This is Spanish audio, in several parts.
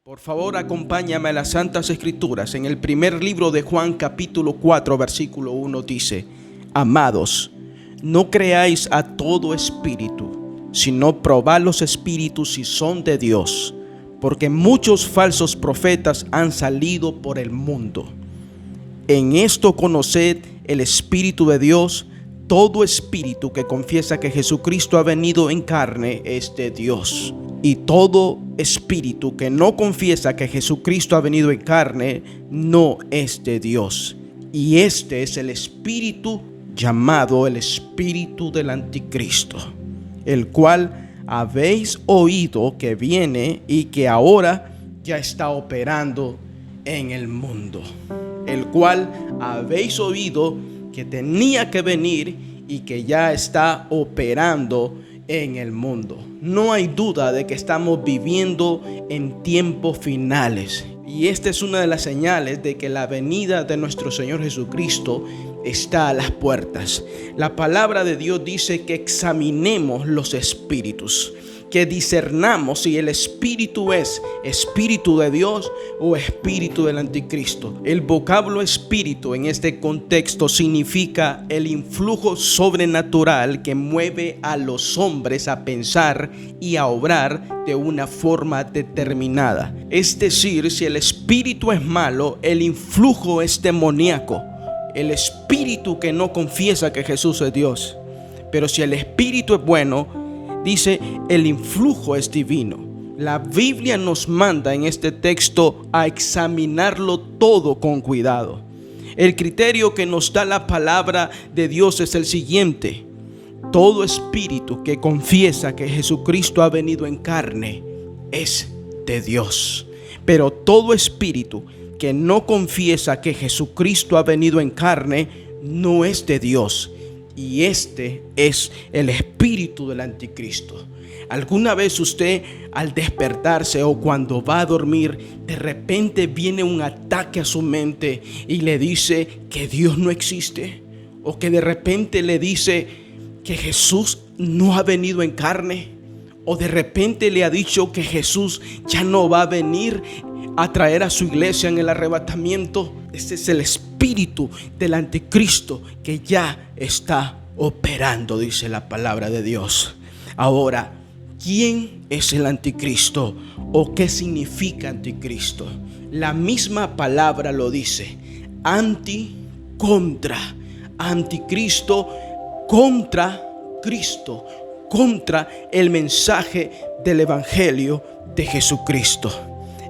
Por favor, acompáñame a las Santas Escrituras. En el primer libro de Juan, capítulo 4, versículo 1 dice: Amados, no creáis a todo espíritu, sino probad los espíritus si son de Dios, porque muchos falsos profetas han salido por el mundo. En esto conoced el Espíritu de Dios. Todo espíritu que confiesa que Jesucristo ha venido en carne es de Dios. Y todo espíritu que no confiesa que Jesucristo ha venido en carne no es de Dios. Y este es el espíritu llamado el espíritu del anticristo, el cual habéis oído que viene y que ahora ya está operando en el mundo. El cual habéis oído que tenía que venir y que ya está operando en el mundo. No hay duda de que estamos viviendo en tiempos finales. Y esta es una de las señales de que la venida de nuestro Señor Jesucristo está a las puertas. La palabra de Dios dice que examinemos los espíritus, que discernamos si el espíritu es espíritu de Dios o espíritu del anticristo. El vocablo espíritu en este contexto significa el influjo sobrenatural que mueve a los hombres a pensar y a obrar de una forma determinada. Es decir, si el espíritu es malo, el influjo es demoníaco. El espíritu que no confiesa que Jesús es Dios. Pero si el espíritu es bueno, dice, el influjo es divino. La Biblia nos manda en este texto a examinarlo todo con cuidado. El criterio que nos da la palabra de Dios es el siguiente: todo espíritu que confiesa que Jesucristo ha venido en carne es de Dios. Pero todo espíritu que no confiesa que Jesucristo ha venido en carne no es de Dios. Y este es el espíritu del anticristo. ¿Alguna vez usted, al despertarse o cuando va a dormir, de repente viene un ataque a su mente y le dice que Dios no existe? ¿O que de repente le dice que Jesús no ha venido en carne? ¿O de repente le ha dicho que Jesús ya no va a venir a traer a su iglesia en el arrebatamiento? Ese es el espíritu del anticristo que ya está operando, dice la palabra de Dios. Ahora, ¿quién es el anticristo o qué significa anticristo? La misma palabra lo dice: anti, contra, anticristo, contra Cristo, contra el mensaje del evangelio de Jesucristo.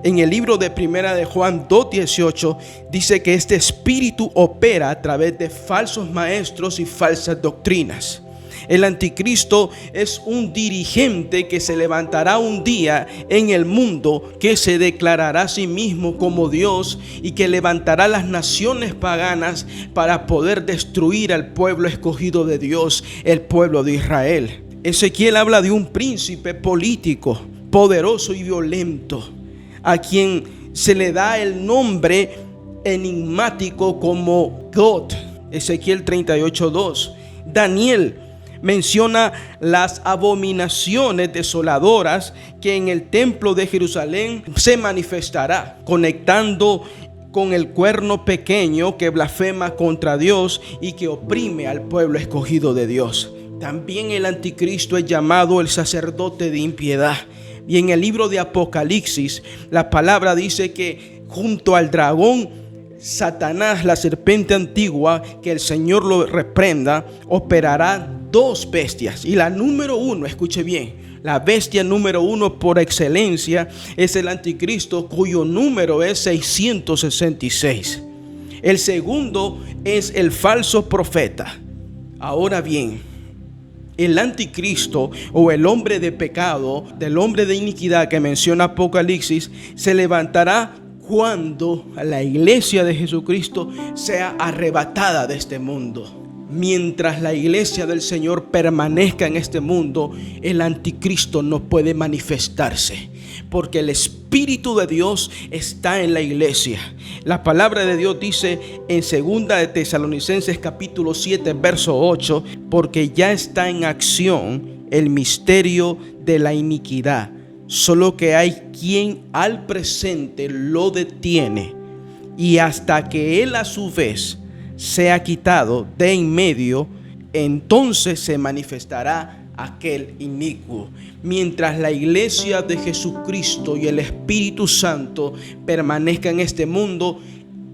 En el libro de Primera de Juan 2:18 dice que este espíritu opera a través de falsos maestros y falsas doctrinas. El anticristo es un dirigente que se levantará un día en el mundo, que se declarará a sí mismo como Dios y que levantará las naciones paganas para poder destruir al pueblo escogido de Dios, el pueblo de Israel. Ezequiel habla de un príncipe político, poderoso y violento, a quien se le da el nombre enigmático como God. Ezequiel 38:2. Daniel menciona las abominaciones desoladoras que en el templo de Jerusalén se manifestará, conectando con el cuerno pequeño que blasfema contra Dios y que oprime al pueblo escogido de Dios. También el anticristo es llamado el sacerdote de impiedad. Y en el libro de Apocalipsis, la palabra dice que junto al dragón, Satanás, la serpiente antigua, que el Señor lo reprenda, operará dos bestias. Y la número uno, escuche bien, la bestia número uno por excelencia es el anticristo, cuyo número es 666. El segundo es el falso profeta. Ahora bien, el anticristo o el hombre de pecado, del hombre de iniquidad que menciona Apocalipsis, se levantará cuando la iglesia de Jesucristo sea arrebatada de este mundo. Mientras la iglesia del Señor permanezca en este mundo, el anticristo no puede manifestarse, porque el Espíritu de Dios está en la iglesia. La palabra de Dios dice en 2 de Tesalonicenses capítulo 7 verso 8: porque ya está en acción el misterio de la iniquidad, solo que hay quien al presente lo detiene, y hasta que él a su vez sea quitado de en medio, entonces se manifestará aquel inicuo. Mientras la iglesia de Jesucristo y el Espíritu Santo permanezca en este mundo,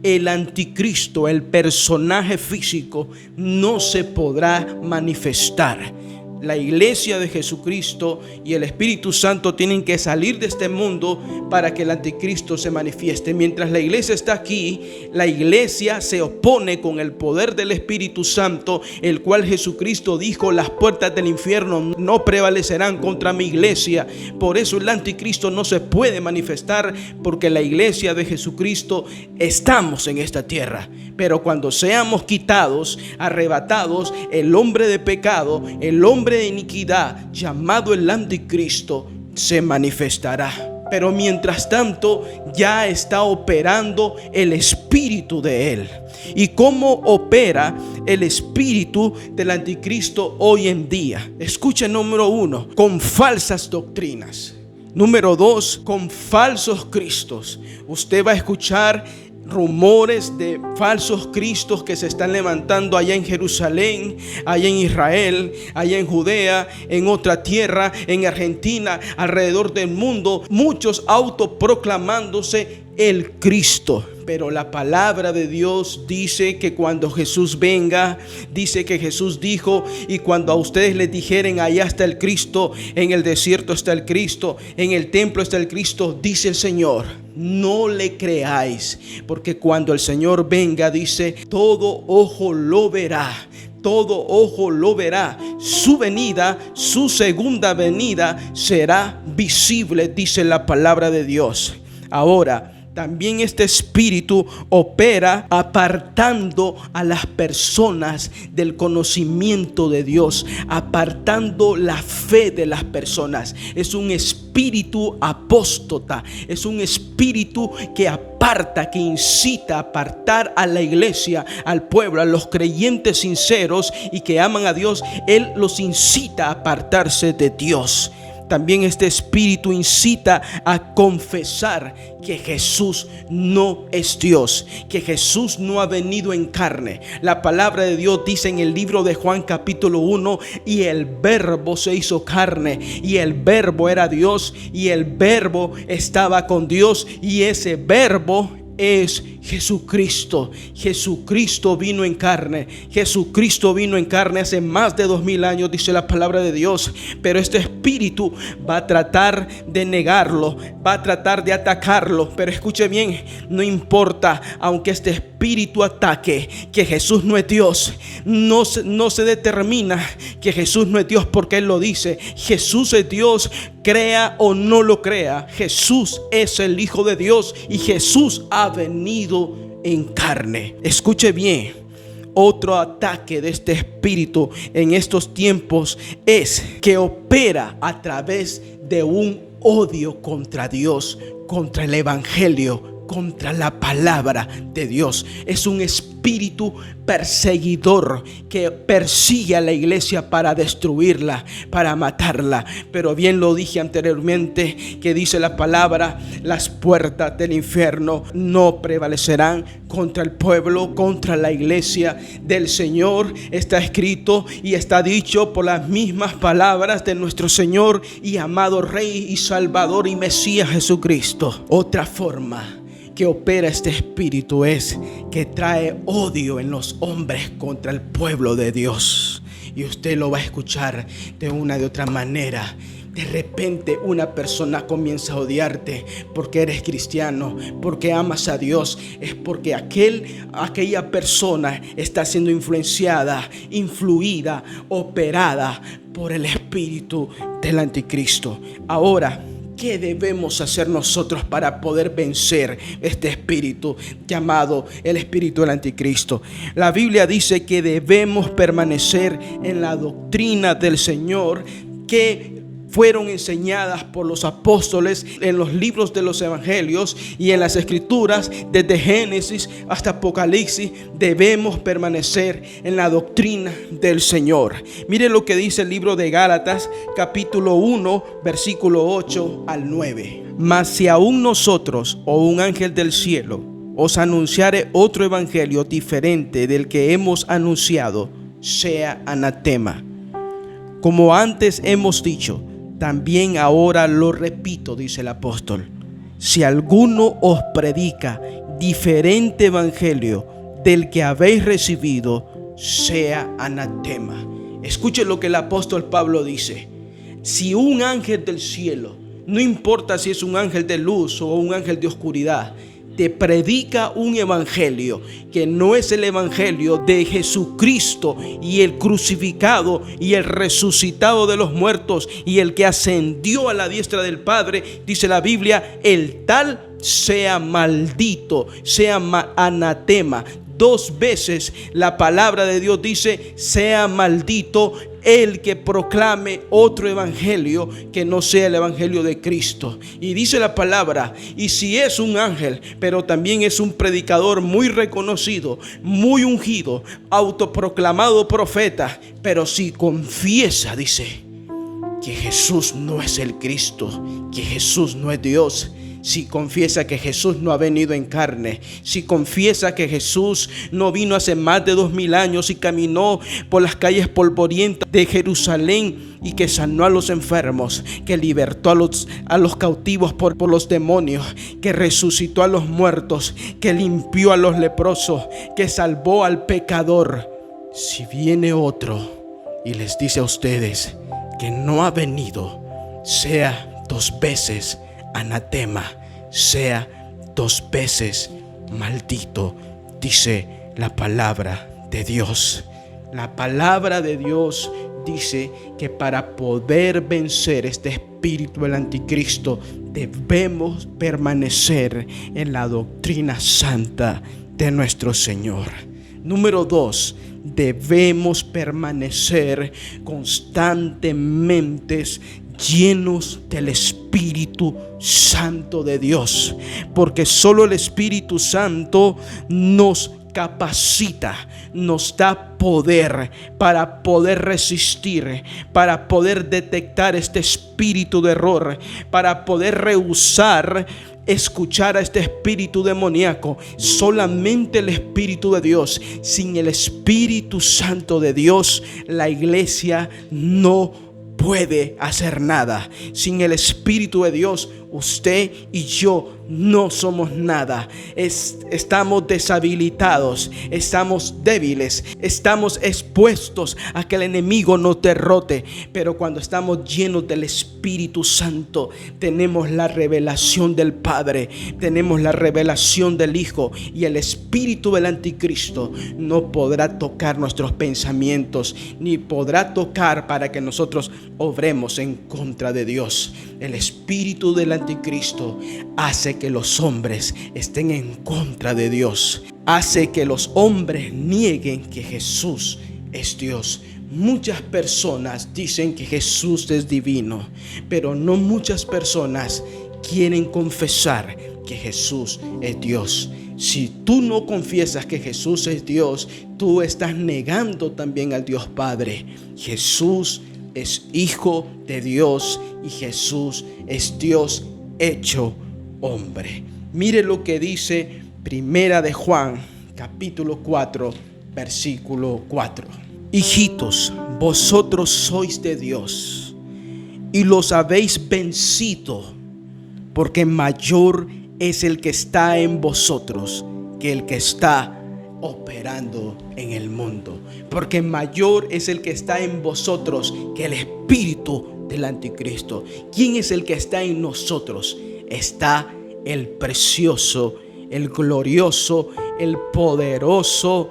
el anticristo, el personaje físico, no se podrá manifestar. La iglesia de Jesucristo y el Espíritu Santo tienen que salir de este mundo para que el anticristo se manifieste. Mientras la iglesia está aquí, la iglesia se opone con el poder del Espíritu Santo, el cual Jesucristo dijo: las puertas del infierno no prevalecerán contra mi iglesia. Por eso el anticristo no se puede manifestar, porque la iglesia de Jesucristo estamos en esta tierra. Pero cuando seamos quitados, arrebatados, el hombre de pecado, el hombre de iniquidad, llamado el anticristo, se manifestará. Pero mientras tanto ya está operando el espíritu de él. ¿Y cómo opera el espíritu del anticristo hoy en día? Escuchen, número 1, con falsas doctrinas. Número 2, con falsos cristos. Usted va a escuchar rumores de falsos cristos que se están levantando allá en Jerusalén, allá en Israel, allá en Judea, en otra tierra, en Argentina, alrededor del mundo. Muchos autoproclamándose el Cristo. Pero la palabra de Dios dice que cuando Jesús venga, dice que Jesús dijo: y cuando a ustedes les dijeren, allá está el Cristo, en el desierto está el Cristo, en el templo está el Cristo, dice el Señor, no le creáis, porque cuando el Señor venga, dice, todo ojo lo verá. Todo ojo lo verá. Su venida, su segunda venida será visible, dice la palabra de Dios. Ahora, también este espíritu opera apartando a las personas del conocimiento de Dios, apartando la fe de las personas. Es un espíritu apóstata, es un espíritu que aparta, que incita a apartar a la iglesia, al pueblo, a los creyentes sinceros y que aman a Dios. Él los incita a apartarse de Dios. También este espíritu incita a confesar que Jesús no es Dios, que Jesús no ha venido en carne. La palabra de Dios dice en el libro de Juan capítulo 1: y el verbo se hizo carne, y el verbo era Dios, y el verbo estaba con Dios, y ese verbo es Jesucristo. Jesucristo vino en carne. Jesucristo vino en carne hace más de 2000 años, dice la palabra de Dios. Pero este espíritu va a tratar de negarlo, va a tratar de atacarlo. Pero escuche bien, no importa, aunque este espíritu ataque que Jesús no es Dios, no se determina que Jesús no es Dios, porque Él lo dice: Jesús es Dios, crea o no lo crea. Jesús es el Hijo de Dios y Jesús ha venido en carne. Escuche bien, otro ataque de este espíritu en estos tiempos es que opera a través de un odio contra Dios, contra el evangelio, contra la palabra de Dios. Es un espíritu perseguidor que persigue a la iglesia para destruirla, para matarla. Pero bien lo dije anteriormente, que dice la palabra: las puertas del infierno no prevalecerán contra el pueblo, contra la iglesia del Señor. Está escrito y está dicho por las mismas palabras de nuestro Señor y amado Rey y Salvador y Mesías Jesucristo. Otra forma que opera este espíritu es que trae odio en los hombres contra el pueblo de Dios. Y usted lo va a escuchar de una de otra manera. De repente una persona comienza a odiarte porque eres cristiano, porque amas a Dios. Es porque aquella persona está siendo influenciada, influida, operada por el espíritu del anticristo. Ahora, ¿qué debemos hacer nosotros para poder vencer este espíritu llamado el espíritu del anticristo? La Biblia dice que debemos permanecer en la doctrina del Señor, que fueron enseñadas por los apóstoles en los libros de los evangelios y en las escrituras, desde Génesis hasta Apocalipsis, debemos permanecer en la doctrina del Señor. Mire lo que dice el libro de Gálatas, capítulo 1, versículo 8 al 9. Mas si aún nosotros o un ángel del cielo os anunciare otro evangelio diferente del que hemos anunciado, sea anatema. Como antes hemos dicho, también ahora lo repito, dice el apóstol: si alguno os predica diferente evangelio del que habéis recibido, sea anatema. Escuche lo que el apóstol Pablo dice. Si un ángel del cielo, no importa si es un ángel de luz o un ángel de oscuridad, te predica un evangelio que no es el evangelio de Jesucristo y el crucificado y el resucitado de los muertos y el que ascendió a la diestra del Padre, dice la Biblia, el tal sea maldito, sea anatema. 2 veces la palabra de Dios dice: sea maldito el que proclame otro evangelio que no sea el evangelio de Cristo. Y dice la palabra: y si es un ángel, pero también es un predicador muy reconocido, muy ungido, autoproclamado profeta, pero si confiesa, dice, que Jesús no es el Cristo, que Jesús no es Dios, si confiesa que Jesús no ha venido en carne, si confiesa que Jesús no vino hace más de 2000 años y caminó por las calles polvorientas de Jerusalén y que sanó a los enfermos, que libertó a los cautivos por los demonios, que resucitó a los muertos, que limpió a los leprosos, que salvó al pecador. Si viene otro y les dice a ustedes que no ha venido, sea 2 veces anatema, sea 2 veces maldito, dice la palabra de Dios. La palabra de Dios dice que para poder vencer este espíritu del anticristo debemos permanecer en la doctrina santa de nuestro Señor. Número 2, debemos permanecer constantemente llenos del Espíritu Santo de Dios, porque solo el Espíritu Santo nos capacita, nos da poder para poder resistir, para poder detectar este espíritu de error, para poder rehusar escuchar a este espíritu demoníaco. Solamente el Espíritu de Dios. Sin el Espíritu Santo de Dios, la iglesia no puede hacer nada. Sin el Espíritu de Dios, usted y yo no somos nada. Estamos deshabilitados, estamos débiles, estamos expuestos a que el enemigo nos derrote. Pero cuando estamos llenos del Espíritu Santo, tenemos la revelación del Padre, tenemos la revelación del Hijo, y el espíritu del anticristo no podrá tocar nuestros pensamientos, ni podrá tocar para que nosotros obremos en contra de Dios. El espíritu del anticristo hace que los hombres estén en contra de Dios, hace que los hombres nieguen que Jesús es Dios. Muchas personas dicen que Jesús es divino, pero no muchas personas quieren confesar que Jesús es Dios. Si tú no confiesas que Jesús es Dios, tú estás negando también al Dios Padre. Jesús es Hijo de Dios y Jesús es Dios hecho hombre. Mire lo que dice Primera de Juan, capítulo 4, versículo 4. Hijitos, vosotros sois de Dios y los habéis vencido, porque mayor es el que está en vosotros que el que está operando en el mundo. Porque mayor es el que está en vosotros que el espíritu del anticristo. ¿Quién es el que está en nosotros? Está el precioso, el glorioso, el poderoso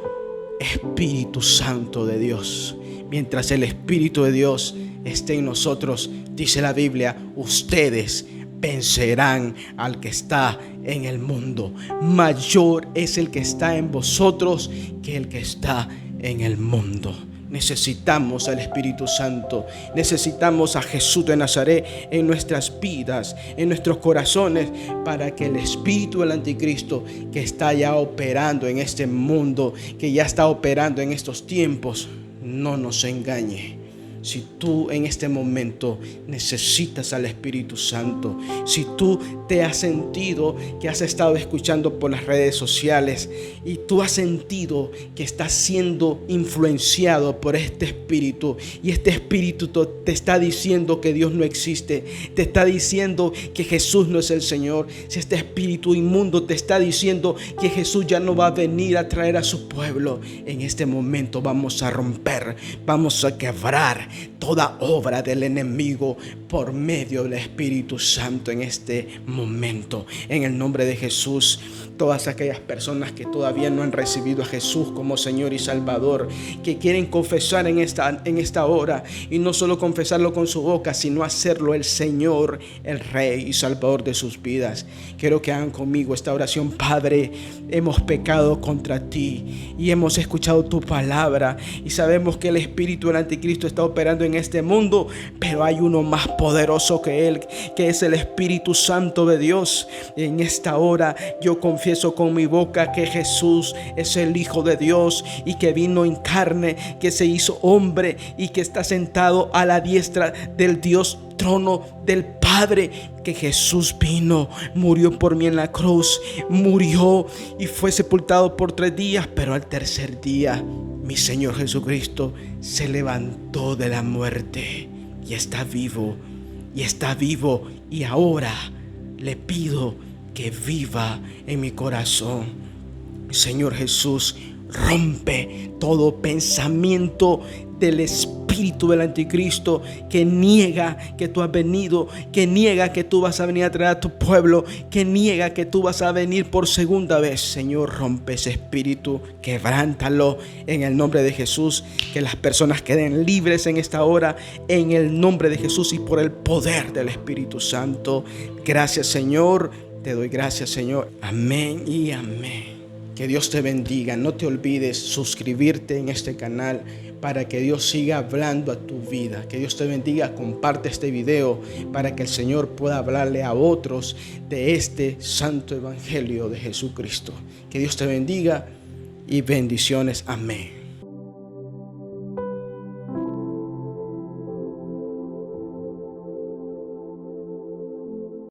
Espíritu Santo de Dios. Mientras el Espíritu de Dios esté en nosotros, dice la Biblia, ustedes vencerán al que está en el mundo. Mayor es el que está en vosotros que el que está en el mundo. Necesitamos al Espíritu Santo. Necesitamos a Jesús de Nazaret en nuestras vidas, en nuestros corazones, para que el espíritu del anticristo, que está ya operando en este mundo, que ya está operando en estos tiempos, no nos engañe. Si tú en este momento necesitas al Espíritu Santo, si tú te has sentido que has estado escuchando por las redes sociales y tú has sentido que estás siendo influenciado por este espíritu, y este espíritu te está diciendo que Dios no existe, te está diciendo que Jesús no es el Señor, si este espíritu inmundo te está diciendo que Jesús ya no va a venir a traer a su pueblo, en este momento vamos a romper, vamos a quebrar toda obra del enemigo por medio del Espíritu Santo en este momento. En el nombre de Jesús, todas aquellas personas que todavía no han recibido a Jesús como Señor y Salvador, que quieren confesar en esta hora, y no solo confesarlo con su boca, sino hacerlo el Señor, el Rey y Salvador de sus vidas. Quiero que hagan conmigo esta oración. Padre, hemos pecado contra ti y hemos escuchado tu palabra, y sabemos que el espíritu del anticristo está operando en este mundo, pero hay uno más poderoso que él, que es el Espíritu Santo de Dios. En esta hora yo confieso con mi boca que Jesús es el Hijo de Dios, y que vino en carne, que se hizo hombre y que está sentado a la diestra del Dios trono del Padre, que Jesús vino, murió por mí en la cruz, murió y fue sepultado por 3 días, pero al tercer día mi Señor Jesucristo se levantó de la muerte y está vivo, y ahora le pido que viva en mi corazón. Señor Jesús, rompe todo pensamiento del espíritu del anticristo que niega que tú has venido, que niega que tú vas a venir a traer a tu pueblo, que niega que tú vas a venir por segunda vez. Señor, rompe ese espíritu, quebrántalo en el nombre de Jesús. Que las personas queden libres en esta hora, en el nombre de Jesús y por el poder del Espíritu Santo. Gracias, Señor. Te doy gracias, Señor. Amén y amén. Que Dios te bendiga. No te olvides suscribirte en este canal para que Dios siga hablando a tu vida. Que Dios te bendiga. Comparte este video para que el Señor pueda hablarle a otros de este santo evangelio de Jesucristo. Que Dios te bendiga y bendiciones. Amén.